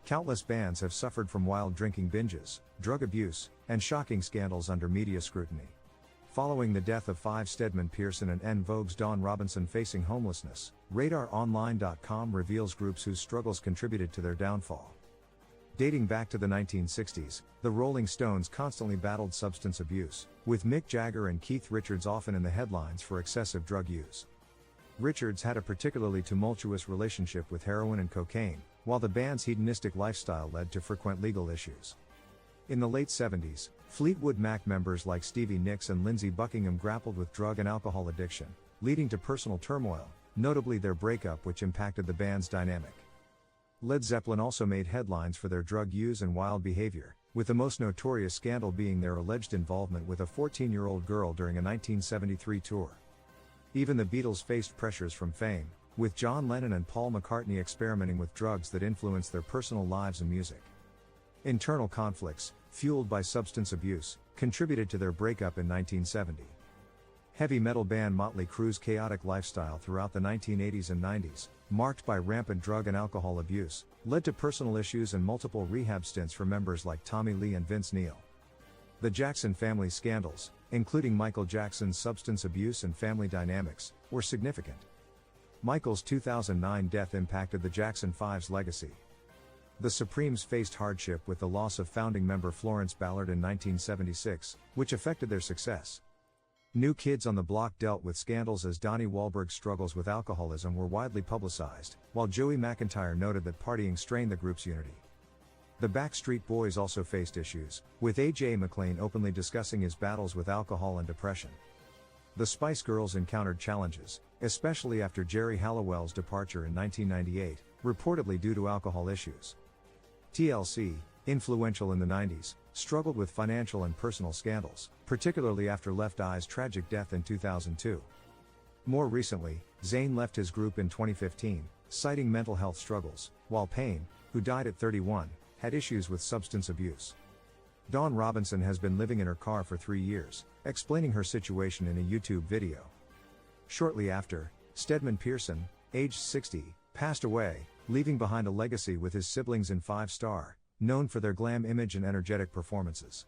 Countless bands have suffered from wild drinking binges, drug abuse, and shocking scandals under media scrutiny. Following the death of 5 Stedman, Pearson and Vogue's Dawn Robinson facing homelessness, RadarOnline.com reveals groups whose struggles contributed to their downfall. Dating back to the 1960s, the Rolling Stones constantly battled substance abuse, with Mick Jagger and Keith Richards often in the headlines for excessive drug use. Richards had a particularly tumultuous relationship with heroin and cocaine, while the band's hedonistic lifestyle led to frequent legal issues. In the late 70s, Fleetwood Mac members like Stevie Nicks and Lindsey Buckingham grappled with drug and alcohol addiction, leading to personal turmoil, notably their breakup, which impacted the band's dynamic. Led Zeppelin also made headlines for their drug use and wild behavior, with the most notorious scandal being their alleged involvement with a 14-year-old girl during a 1973 tour. Even the Beatles faced pressures from fame, with John Lennon and Paul McCartney experimenting with drugs that influenced their personal lives and music. Internal conflicts, fueled by substance abuse, contributed to their breakup in 1970. Heavy metal band Motley Crue's chaotic lifestyle throughout the 1980s and 90s, marked by rampant drug and alcohol abuse, led to personal issues and multiple rehab stints for members like Tommy Lee and Vince Neil. The Jackson family scandals, including Michael Jackson's substance abuse and family dynamics, were significant. Michael's 2009 death impacted the Jackson 5's legacy. The Supremes faced hardship with the loss of founding member Florence Ballard in 1976, which affected their success. New Kids on the Block dealt with scandals as Donnie Wahlberg's struggles with alcoholism were widely publicized, while Joey McIntyre noted that partying strained the group's unity. The Backstreet Boys also faced issues, with A.J. McLean openly discussing his battles with alcohol and depression. The Spice Girls encountered challenges, especially after Jerry Halliwell's departure in 1998, reportedly due to alcohol issues. TLC, influential in the 90s, struggled with financial and personal scandals, particularly after Left Eye's tragic death in 2002. More recently, Zayn left his group in 2015, citing mental health struggles, while Payne, who died at 31, had issues with substance abuse. Dawn Robinson has been living in her car for 3 years, explaining her situation in a YouTube video. Shortly after, Stedman Pearson, aged 60, passed away, leaving behind a legacy with his siblings in 5 Star, known for their glam image and energetic performances.